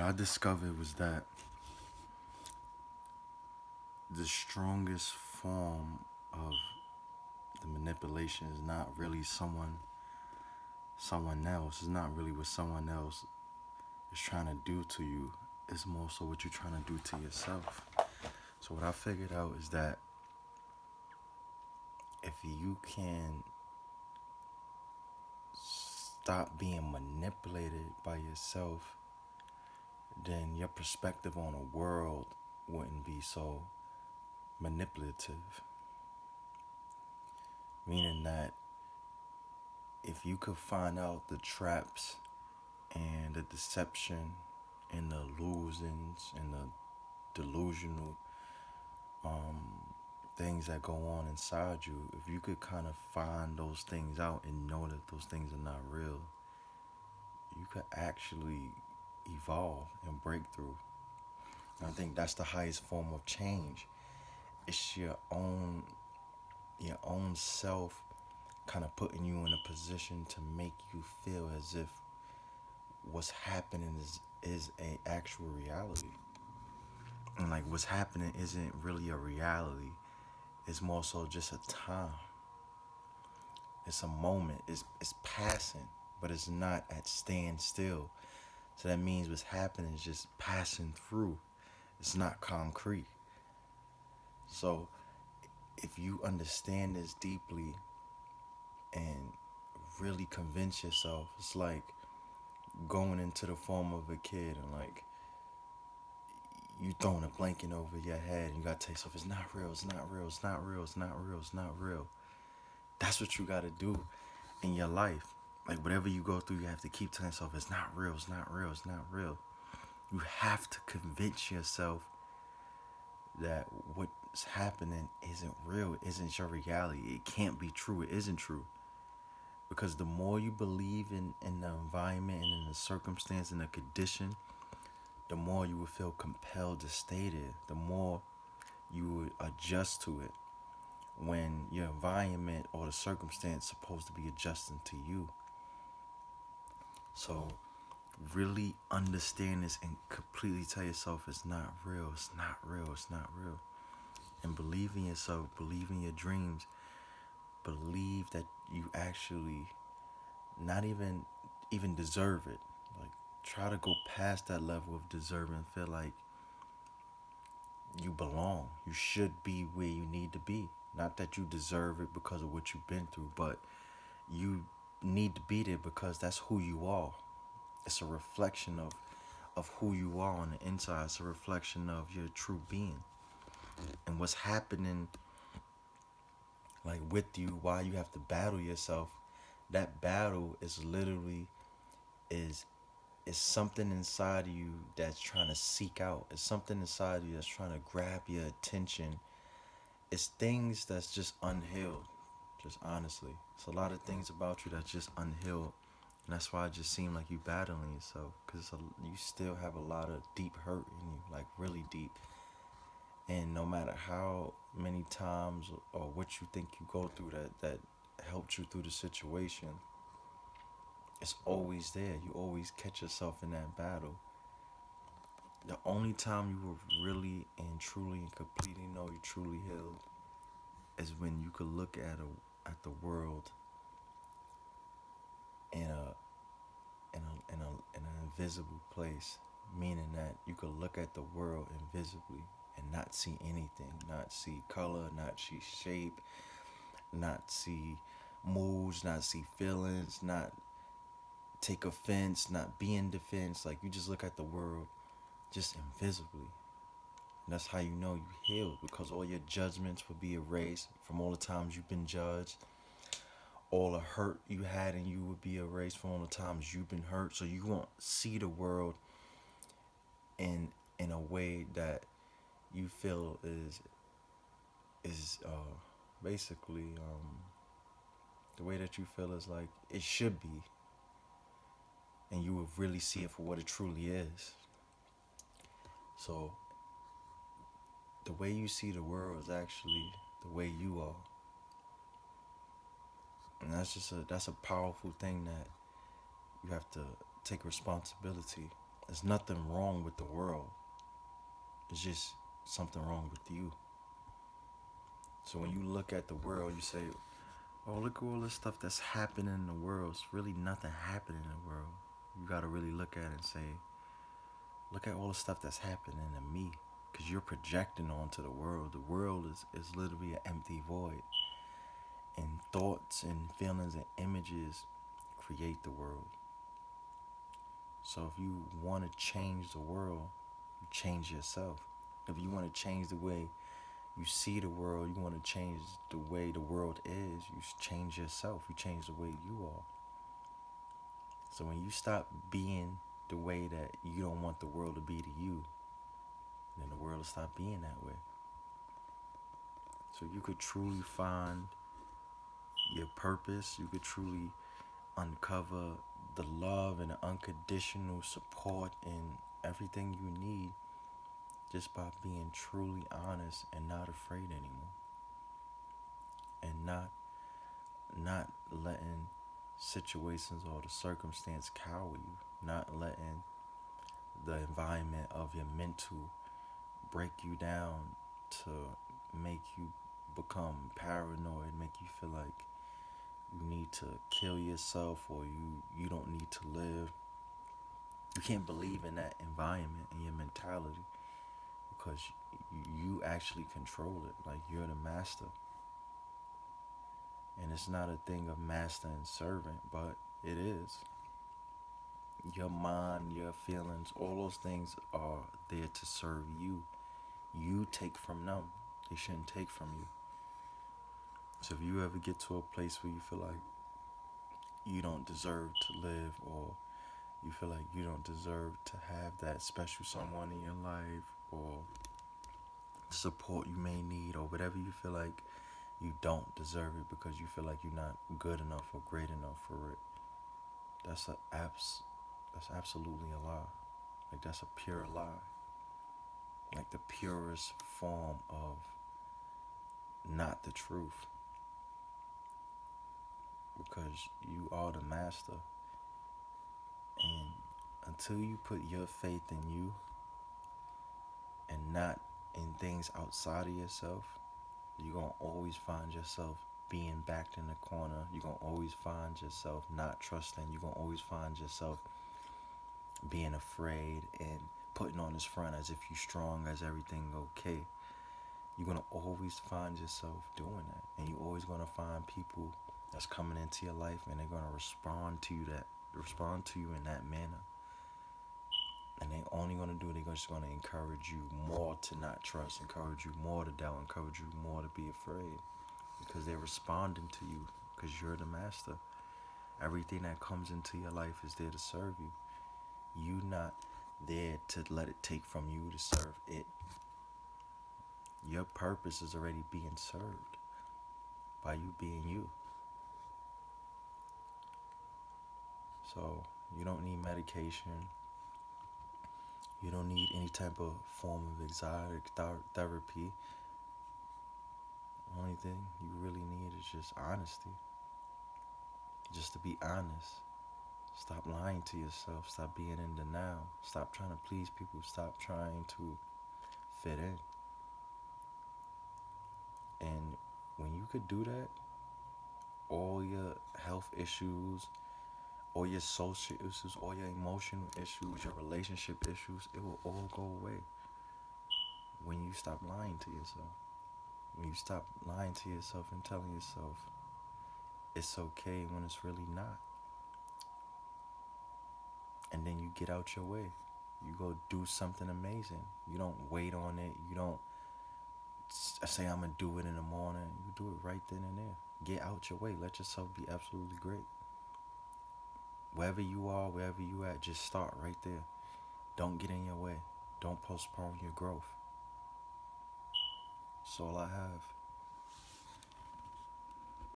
what I discovered was that the strongest form of the manipulation is not really someone else. It's not really what someone else is trying to do to you. It's more so what you're trying to do to yourself. So what I figured out is that if you can stop being manipulated by yourself, then your perspective on the world wouldn't be so manipulative. Meaning that if you could find out the traps and the deception and the illusions and the delusional things that go on inside you, if you could kind of find those things out and know that those things are not real, you could actually evolve and break through. And I think that's the highest form of change. It's your own self kind of putting you in a position to make you feel as if what's happening is a actual reality. And like what's happening isn't really a reality. It's more so just a time. It's a moment. It's passing, but it's not at standstill. So that means what's happening is just passing through. It's not concrete. So if you understand this deeply and really convince yourself, it's like going into the form of a kid and like you throwing a blanket over your head and you gotta tell yourself it's not real, it's not real, it's not real, it's not real, it's not real. That's what you gotta do in your life. Like whatever you go through, you have to keep telling yourself it's not real, it's not real, it's not real. You have to convince yourself that what's happening isn't real, it isn't your reality. It can't be true, it isn't true. Because the more you believe in the environment and in the circumstance and the condition, the more you will feel compelled to stay there. The more you would adjust to it when your environment or the circumstance is supposed to be adjusting to you. So really understand this and completely tell yourself it's not real, it's not real, it's not real. And believe in yourself, believe in your dreams, believe that you actually not even deserve it. Like try to go past that level of deserving, feel like you belong. You should be where you need to be. Not that you deserve it because of what you've been through, but you need to be there because that's who you are. It's a reflection of who you are on the inside. It's a reflection of your true being. And what's happening like with you, why you have to battle yourself, that battle is literally is something inside of you that's trying to seek out. It's something inside of you that's trying to grab your attention. It's things that's just unhealed. Just honestly, it's a lot of things about you that's just unhealed, and that's why it just seems like you battling yourself, because you still have a lot of deep hurt in you, like really deep. And no matter how many times or what you think you go through that helped you through the situation, it's always there. You always catch yourself in that battle. The only time you will really and truly and completely know you truly healed is when you could look at the world in an invisible place, meaning that you could look at the world invisibly and not see anything, not see color, not see shape, not see moods, not see feelings, not take offense, not be in defense. Like you just look at the world just invisibly. And that's how you know you healed, because all your judgments will be erased from all the times you've been judged. All the hurt you had in you would be erased from all the times you've been hurt. So you won't see the world in a way that you feel is basically the way that you feel is like it should be, and you will really see it for what it truly is. So the way you see the world is actually the way you are, and that's a powerful thing that you have to take responsibility. There's nothing wrong with the world. It's just something wrong with you. So when you look at the world, you say, oh, look at all this stuff that's happening in the world. It's really nothing happening in the world. You got to really look at it and say, look at all the stuff that's happening to me. Because you're projecting onto the world. The world is literally an empty void. And thoughts and feelings and images create the world. So if you want to change the world, you change yourself. If you want to change the way you see the world, you want to change the way the world is, you change yourself. You change the way you are. So when you stop being the way that you don't want the world to be to you, then the world will stop being that way. So you could truly find your purpose. You could truly uncover the love and the unconditional support and everything you need just by being truly honest and not afraid anymore. And not letting situations or the circumstance cower you. Not letting the environment of your mental break you down to make you become paranoid, make you feel like you need to kill yourself or you don't need to live. You can't believe in that environment and your mentality because you actually control it. Like, you're the master. And it's not a thing of master and servant, but it is. Your mind, your feelings, all those things are there to serve you. You take from them. They shouldn't take from you. So if you ever get to a place where you feel like you don't deserve to live, or you feel like you don't deserve to have that special someone in your life, or support you may need, or whatever, you feel like you don't deserve it because you feel like you're not good enough or great enough for it, that's absolutely a lie. Like, that's a pure lie. Like the purest form of not the truth. Because you are the master. And until you put your faith in you and not in things outside of yourself, you're going to always find yourself being backed in the corner. You're going to always find yourself not trusting. You're going to always find yourself being afraid and putting on this front as if you're strong, as everything okay. You're going to always find yourself doing that. And you're always going to find people that's coming into your life and they're going to respond to you in that manner. And they only going to do it, they're just going to encourage you more to not trust, encourage you more to doubt, encourage you more to be afraid. Because they're responding to you, because you're the master. Everything that comes into your life is there to serve you. You're not there to let it take from you to serve it. Your purpose is already being served by you being you. So you don't need medication. You don't need any type of form of anxiety therapy. The only thing you really need is just honesty. Just to be honest. Stop lying to yourself. Stop being in denial. Stop trying to please people. Stop trying to fit in. And when you could do that, all your health issues, all your social issues, all your emotional issues, your relationship issues, it will all go away when you stop lying to yourself. When you stop lying to yourself and telling yourself it's okay when it's really not. And then you get out your way. You go do something amazing. You don't wait on it. You don't say, I'm going to do it in the morning. You do it right then and there. Get out your way. Let yourself be absolutely great. Wherever you are, wherever you at, just start right there. Don't get in your way. Don't postpone your growth. That's all I have.